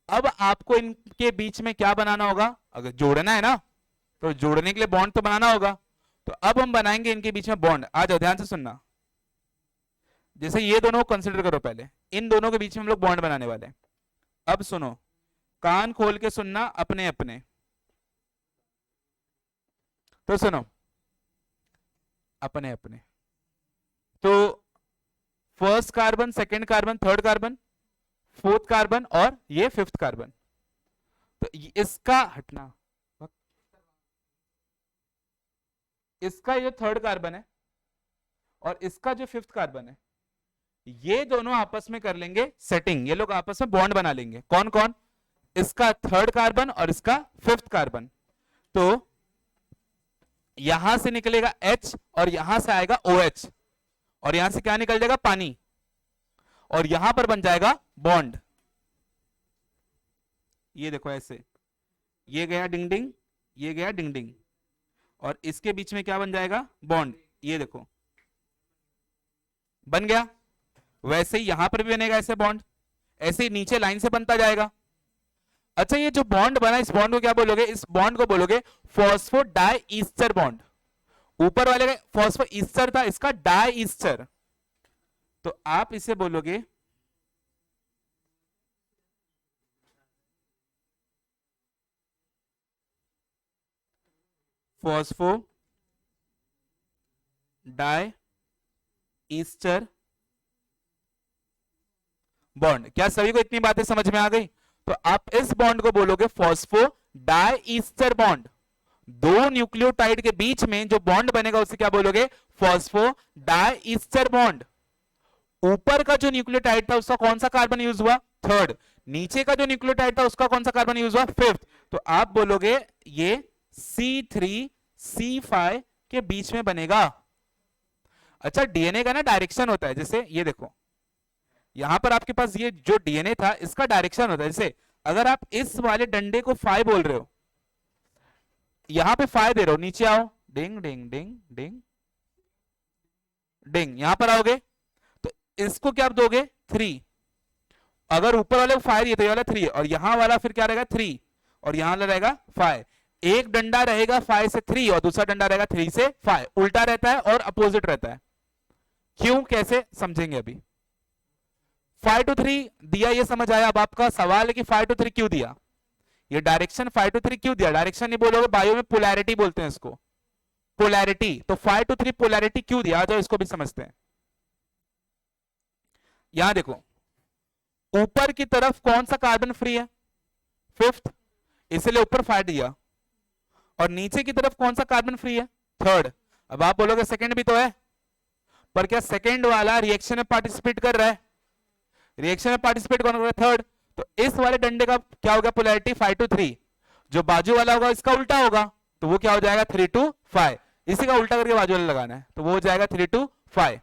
अब आपको इनके बीच में क्या बनाना होगा, अगर जोड़ना है ना, तो जोड़ने के लिए बॉन्ड तो बनाना होगा। तो अब हम बनाएंगे इनके बीच में बॉन्ड, आ जाओ ध्यान से सुनना। जैसे ये दोनों को कंसिडर करो पहले, इन दोनों के बीच में हम लोग बॉन्ड बनाने वाले हैं। अब सुनो, कान खोल के सुनना अपने अपने। तो सुनो अपने अपने। तो first carbon, second carbon, third carbon, fourth carbon और ये फिफ्थ कार्बन। तो इसका हटना, इसका ये थर्ड कार्बन है और इसका जो फिफ्थ कार्बन है, ये दोनों आपस में कर लेंगे सेटिंग, ये लोग आपस में बॉन्ड बना लेंगे। कौन कौन, इसका थर्ड कार्बन और इसका फिफ्थ कार्बन। तो यहां से निकलेगा H और यहां से आएगा OH, और यहां से क्या निकल जाएगा, पानी, और यहां पर बन जाएगा बॉन्ड। ये देखो ऐसे, ये गया डिंग डिंग, ये गया डिंग डिंग, और इसके बीच में क्या बन जाएगा, बॉन्ड। ये देखो बन गया। वैसे ही यहां पर भी बनेगा ऐसे बॉन्ड, ऐसे ही नीचे लाइन से बनता जाएगा। अच्छा ये जो बॉन्ड बना, इस बॉन्ड को क्या बोलोगे, इस बॉन्ड को बोलोगे फॉस्फो डाई ईस्टर बॉन्ड। ऊपर वाले का फॉस्फो ईस्टर था, इसका डाई ईस्टर, तो आप इसे बोलोगे फॉस्फो डाई ईस्टर बॉन्ड। क्या सभी को इतनी बातें समझ में आ गई। तो आप इस बॉन्ड को बोलोगे फॉस्फो डाई ईस्टर बॉन्ड। दो न्यूक्लियोटाइड के बीच में जो बॉन्ड बनेगा उसे क्या बोलोगे, फॉस्फो डाई ईस्टर बॉन्ड। ऊपर का जो न्यूक्लियोटाइड था उसका कौन सा कार्बन यूज हुआ, थर्ड। नीचे का जो न्यूक्लियोटाइड था उसका कौन सा कार्बन यूज हुआ, फिफ्थ। तो आप बोलोगे ये C3C5 के बीच में बनेगा। अच्छा डीएनए का ना डायरेक्शन होता है, जैसे ये देखो यहां पर आपके पास ये जो डीएनए था इसका डायरेक्शन होता है। जैसे अगर आप इस वाले डंडे को 5 बोल रहे हो, यहां पे 5 दे रहे हो, नीचे आओ, डिंग डिंग डिंग डिंग डिंग, यहां पर आओगे तो इसको क्या आप दोगे, 3। अगर ऊपर वाले को 5 दिए तो ये वाला 3, और यहां वाला फिर क्या रहेगा, 3, और यहां वाला रहेगा 5। एक डंडा रहेगा 5 से 3 और दूसरा डंडा रहेगा 3 से 5, उल्टा रहता है और अपोजिट रहता है। क्यों, कैसे समझेंगे अभी। 5 to 3 दिया, ये समझ आया। अब आपका सवाल है कि 5 to 3 क्यों दिया, ये डायरेक्शन 5 to 3 क्यों दिया। डायरेक्शन नहीं बोलोगे, बायो में पोलैरिटी बोलते हैं इसको, पोलैरिटी। तो 5 to 3 पोलैरिटी क्यों दिया, आ जाओ इसको भी समझते हैं। यहां देखो ऊपर की तरफ कौन सा कार्बन फ्री है, फिफ्थ, इसलिए ऊपर 5 दिया। और नीचे की तरफ कौन सा कार्बन फ्री है, थर्ड। अब आप बोलोगे सेकंड भी तो है, पर क्या सेकंड वाला रिएक्शन में पार्टिसिपेट कर रहा है, रिएक्शन में पार्टिसिपेट कौन कर रहा है, थर्ड। तो इस वाले डंडे का क्या होगा, पोलैरिटी 5 to 3। जो बाजू वाला होगा इसका उल्टा होगा, तो वो क्या हो जाएगा, 3 to 5। इसी का उल्टा करके बाजू वाला लगाना है, तो वो हो जाएगा 3 to 5।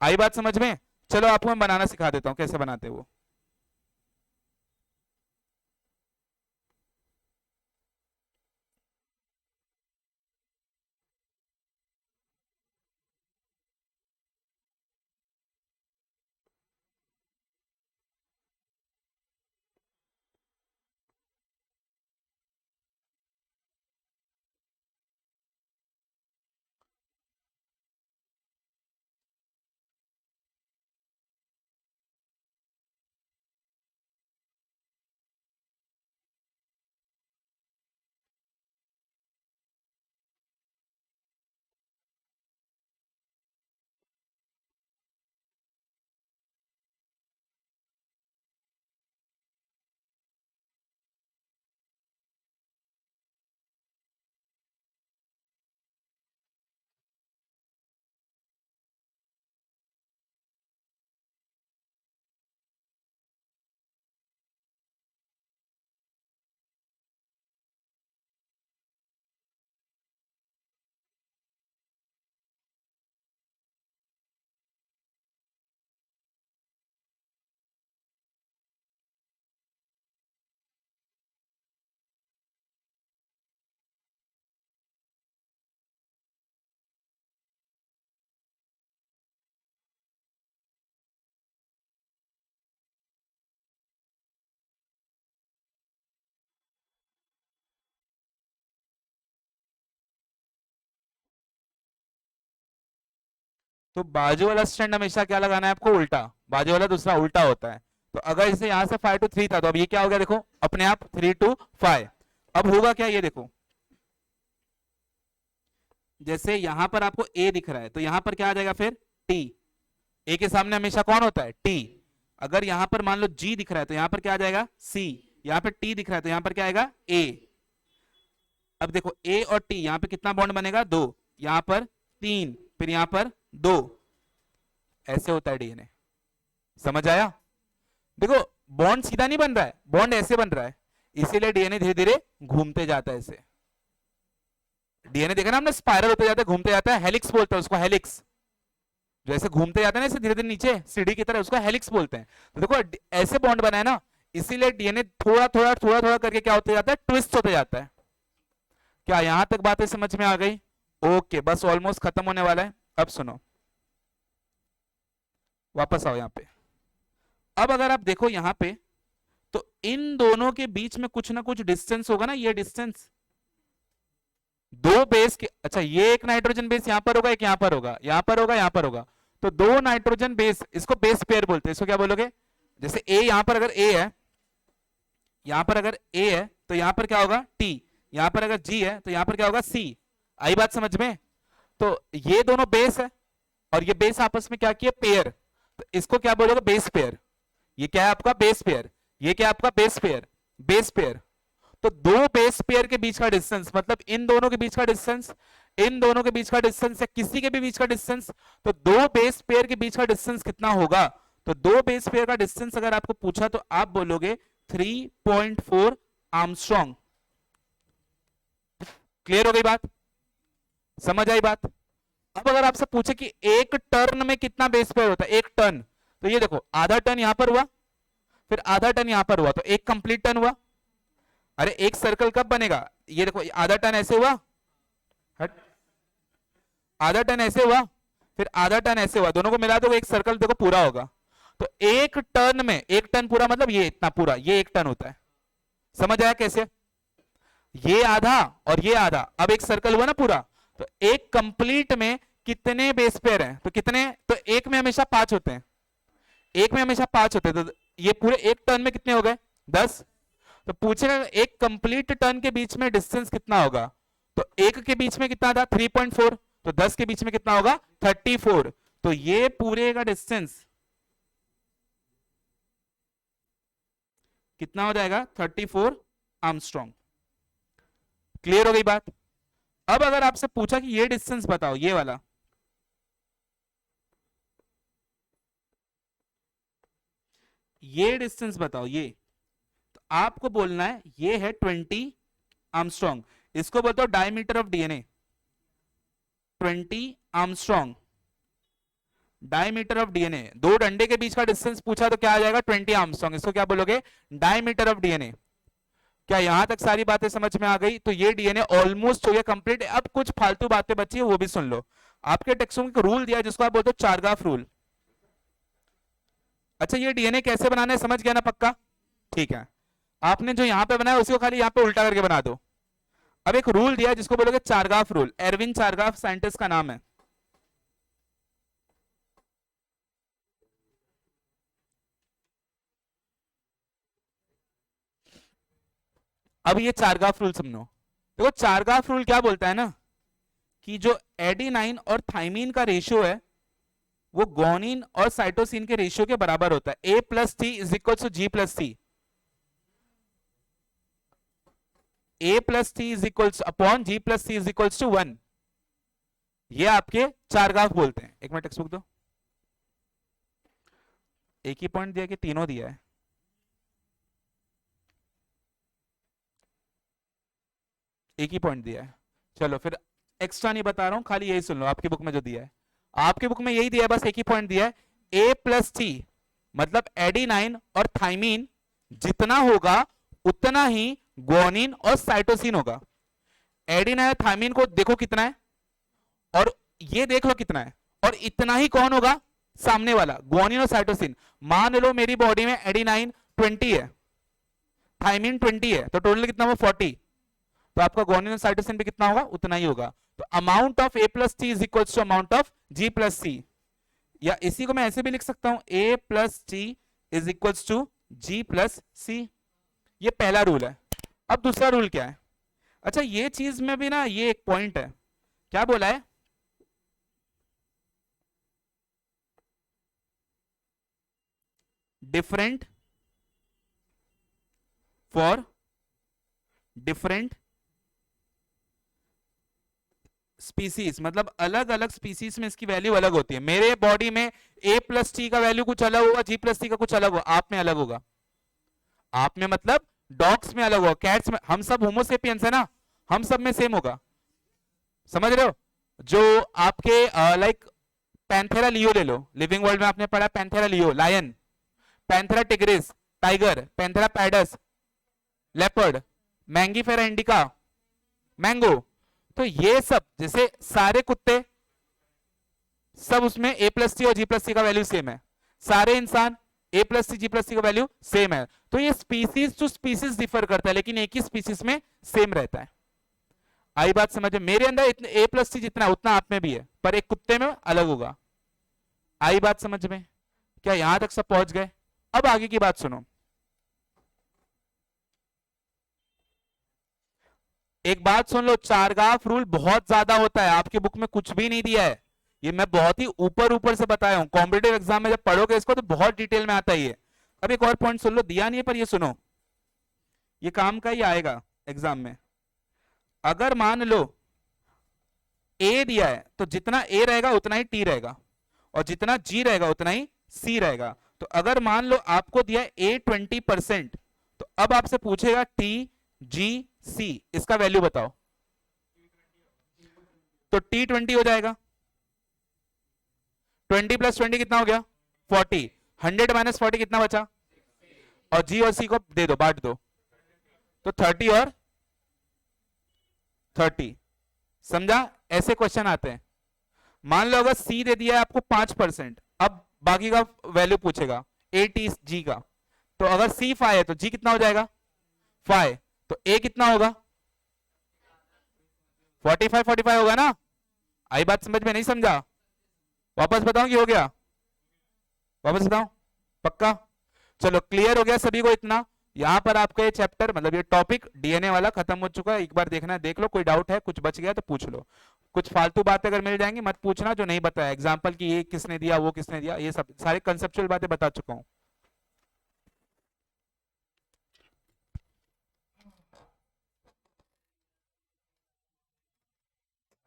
आई बात समझ में। चलो आपको मैं बनाना सिखा देता हूं कैसे बनाते वो। तो बाजू वाला स्टैंड हमेशा क्या लगाना है आपको, उल्टा। बाजू वाला दूसरा उल्टा होता है। तो अगर इसे यहां से 5 to 3 था, तो अब ये क्या हो गया देखो, अपने आप 3 to 5। अब होगा क्या, ये देखो, जैसे यहां पर आपको ए दिख रहा है, तो यहां पर क्या आ जाएगा फिर, टी। ए के सामने हमेशा कौन होता है, टी। अगर यहां पर मान लो जी दिख रहा है, तो यहां पर क्या आ जाएगा, सी। यहां पर टी दिख रहा है, तो यहां पर क्या आएगा, ए। अब देखो ए और टी, यहां पे कितना बॉन्ड बनेगा, 2। यहां पर 3, फिर यहां पर 2। ऐसे होता है डीएनए। समझ आया? देखो बॉन्ड सीधा नहीं बन रहा है, बॉन्ड ऐसे बन रहा है, इसीलिए डीएनए धीरे धीरे घूमते जाता है ऐसे। डीएनए देखा ना हमने, स्पाइरल होते जाता है, घूमते जाता है, हेलिक्स बोलते हैं उसको, हेलिक्स। जैसे घूमते जाते हैं ना ऐसे धीरे धीरे नीचे सीढ़ी की तरह, उसको हेलिक्स बोलते हैं। तो देखो ऐसे बॉन्ड बना है ना, इसीलिए डीएनए थोड़ा थोड़ा थोड़ा थोड़ा करके क्या होते जाता है, ट्विस्ट होते जाता है। क्या यहां तक बातें समझ में आ गई? ओके, बस ऑलमोस्ट खत्म होने वाला है। अब सुनो, वापस आओ यहां पे। अब अगर आप देखो यहां पे, तो इन दोनों के बीच में कुछ ना कुछ डिस्टेंस होगा ना, ये डिस्टेंस दो बेस के। अच्छा, ये एक नाइट्रोजन बेस यहां पर होगा, एक यहां पर होगा, यहां पर होगा, यहां पर होगा। तो दो नाइट्रोजन बेस, इसको बेस पेयर बोलते हैं। इसको क्या बोलोगे, जैसे ए, यहां पर अगर ए है, यहां पर अगर ए है, तो यहां पर क्या होगा, टी। यहां पर अगर जी है, तो यहां पर क्या होगा, सी। आई बात समझ में? तो ये दोनों बेस है, और ये बेस आपस में क्या किए, पेयर। तो इसको क्या बोलोगे, बेस पेयर। ये क्या है आपका, बेस पेयर। ये क्या है आपका, बेस पेयर, बेस पेयर। तो दो बेस पेयर के बीच का डिस्टेंस, मतलब इन दोनों के बीच का डिस्टेंस, इन दोनों के बीच का डिस्टेंस, या किसी के भी बीच का डिस्टेंस, तो दो बेस पेयर के बीच का डिस्टेंस कितना होगा? तो दो बेस पेयर का डिस्टेंस अगर आपको पूछा, तो आप बोलोगे 3.4 आर्मस्ट्रॉन्ग। क्लियर हो गई बात? समझ आई बात? अब अगर आपसे पूछे कि एक टर्न में कितना बेस पेयर होता है, एक टर्न, तो ये देखो आधा टर्न यहां पर हुआ, फिर आधा टर्न यहां पर हुआ, तो एक कंप्लीट टर्न हुआ। अरे एक सर्कल कब बनेगा, ये देखो आधा टर्न ऐसे हुआ, हट, आधा टर्न ऐसे हुआ, फिर आधा टर्न ऐसे हुआ, दोनों को मिला दो एक सर्कल देखो पूरा होगा। तो एक टर्न में, एक टर्न पूरा मतलब ये इतना पूरा, ये एक टर्न होता है। समझ आया कैसे? ये आधा और ये आधा, अब एक सर्कल हुआ ना पूरा। तो एक कंप्लीट में कितने बेस पेयर हैं, तो कितने, तो एक में हमेशा 5 होते हैं, एक में हमेशा 5 होते हैं। तो ये पूरे एक टर्न में कितने हो गए, 10। तो पूछेगा एक कंप्लीट टर्न के बीच में डिस्टेंस कितना होगा, तो एक के बीच में कितना था, 3.4। तो 10 के बीच में कितना होगा, 34। तो ये पूरे का डिस्टेंस कितना हो जाएगा, 34 आर्मस्ट्रॉन्ग। क्लियर हो गई बात? अब अगर आपसे पूछा कि ये डिस्टेंस बताओ, ये वाला, ये डिस्टेंस बताओ, ये, तो आपको बोलना है ये है 20 आर्मस्ट्रॉन्ग। इसको बोलते हो diameter of DNA, 20 Armstrong diameter of DNA. दो डंडे के बीच का डिस्टेंस पूछा तो क्या आ जाएगा, 20 आर्मस्ट्रॉन्ग। इसको क्या बोलोगे, डायमीटर ऑफ डीएनए। क्या यहां तक सारी बातें समझ में आ गई? तो ये डीएनए ऑलमोस्ट हो गया कंप्लीट। अब कुछ फालतू बातें बची है, वो भी सुन लो। आपके टेक्स्ट में एक रूल दिया है जिसको आप बोलते हो चारगाफ रूल। अच्छा, ये डीएनए कैसे बनाना है समझ गया ना पक्का? ठीक है, आपने जो यहां पे बनाया उसी को खाली यहां पे उल्टा करके बना दो। अब एक रूल दिया है जिसको बोलोगे Chargaff rule. Erwin Chargaff scientist का नाम है। अब ये चारगाफ रूल समझो। देखो चारगाफ रूल क्या बोलता है ना, कि जो एडेनाइन और थाइमीन का रेशियो है वो गोनिन और साइटोसिन के रेशियो के बराबर होता है। A+T is equal to G+C। A+T is equal upon G+C is equal to 1। ये आपके चारगाफ बोलते हैं। एक मिनट टेक्स्ट बुक दो। एक ही पॉइंट दिया कि तीनों दिया है? एक ही पॉइंट दिया है। चलो फिर एक्स्ट्रा नहीं बता रहा हूं, खाली यही सुन लो आपकी बुक में जो दिया है। आपकी बुक में यही दिया है, बस एक ही पॉइंट दिया है। A+T मतलब एडेनाइन और थाइमीन जितना होगा उतना ही ग्वानिन और साइटोसिन होगा। एडेनाइन और थाइमीन को देखो कितना है, और ये देख लो कितना है, और इतना ही कौन होगा, सामने वाला ग्वानिन और साइटोसिन। मान लो मेरी बॉडी में एडेनाइन 20 है, थाइमीन 20 है, तो टोटल कितना होगा 40। तो आपका ग्वानिन और साइटोसिन भी कितना होगा, उतना ही होगा। तो amount of A+T is equal to amount of G+C। या इसी को मैं ऐसे भी लिख सकता हूं, a plus T is equals to G plus C. ये पहला रूल है। अब दूसरा रूल क्या है? अच्छा, ये चीज में भी ना ये एक पॉइंट है। क्या बोला है? डिफरेंट फॉर डिफरेंट स्पीसीज, मतलब अलग अलग स्पीसीज में इसकी वैल्यू अलग होती है। मेरे बॉडी में a प्लस टी का वैल्यू कुछ अलग होगा, g प्लस टी का कुछ अलग होगा, आप में अलग होगा। आप में मतलब डॉग्स में अलग होगा, कैट्स में, हम सब होमोसेपियंस है ना, हम सब में सेम होगा। समझ रहे हो? जो आपके लाइक पैंथेरा लियो ले लो, लिविंग वर्ल्ड में आपने पढ़ा Panthera leo lion, Panthera tigris tiger, Panthera pardus leopard, Mangifera indica mango. तो ये सब जैसे सारे कुत्ते, सब उसमें ए प्लस सी और जी प्लस सी का वैल्यू सेम है। सारे इंसान ए प्लस सी जी प्लस सी का वैल्यू सेम है। तो ये स्पीसीज टू स्पीसीज डिफर करता है, लेकिन एक ही स्पीसीज में सेम रहता है। आई बात समझ में? मेरे अंदर इतने ए प्लस सी जितना उतना आप में भी है, पर एक कुत्ते में अलग होगा। आई बात समझ में? क्या यहां तक सब पहुंच गए? अब आगे की बात सुनो। एक बात सुन लो, चारगाफ रूल बहुत ज्यादा होता है, आपकी बुक में कुछ भी नहीं दिया है। ये मैं बहुत ही ऊपर ऊपर से बताया हूं, कॉम्पिटेटिव एग्जाम में जब पढ़ोगे इसको तो बहुत डिटेल में आता ही है। अब एक और पॉइंट सुन लो, दिया नहीं है पर ये सुनो, ये काम का ही आएगा एग्जाम में। अगर मान लो ए दिया है तो जितना ए रहेगा उतना ही टी रहेगा, और जितना जी रहेगा उतना ही सी रहेगा। तो अगर मान लो आपको दिया ए 20%, तो अब आपसे पूछेगा टी जी सी, इसका वैल्यू बताओ। तो टी 20 हो जाएगा, 20 प्लस 20 कितना हो गया? 40। 100 माइनस 40 कितना बचा? और जी और सी को दे दो, बांट दो, तो 30 और 30। समझा? ऐसे क्वेश्चन आते हैं। मान लो अगर सी दे दिया है आपको 5%, अब बाकी का वैल्यू पूछेगा ए टी जी का। तो अगर सी 5 है तो जी कितना हो जाएगा? 5। तो ए कितना होगा? 45 होगा ना? आई बात समझ में? नहीं समझा? वापस बताऊं कि हो गया? वापस बताऊं? पक्का? चलो, क्लियर हो गया सभी को इतना? यहां पर आपका ये चैप्टर मतलब ये टॉपिक डीएनए वाला खत्म हो चुका है। एक बार देखना है देख लो, कोई डाउट है कुछ बच गया तो पूछ लो। कुछ फालतू बातें अगर मिल जाएंगी मत पूछना जो नहीं बताया, एग्जांपल की ये किसने दिया वो किसने दिया, ये सब सारे कंसेप्चुअल बातें बता चुका हूं।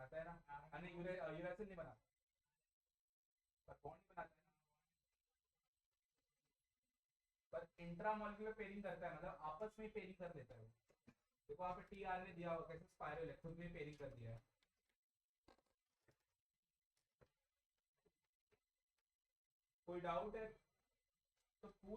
आता है ना? नहीं, यूरेसिल नहीं बना, पर बॉन्ड बनाता है ना। पर इंट्रामॉलिक्यूलर पेयरिंग करता है, मतलब आपस में पेयरिंग कर लेता है। देखो आप टी आर ने दिया होगा कैसे स्पाइरल है, खुद में पेयरिंग कर दिया है। कोई डाउट है तो पूछ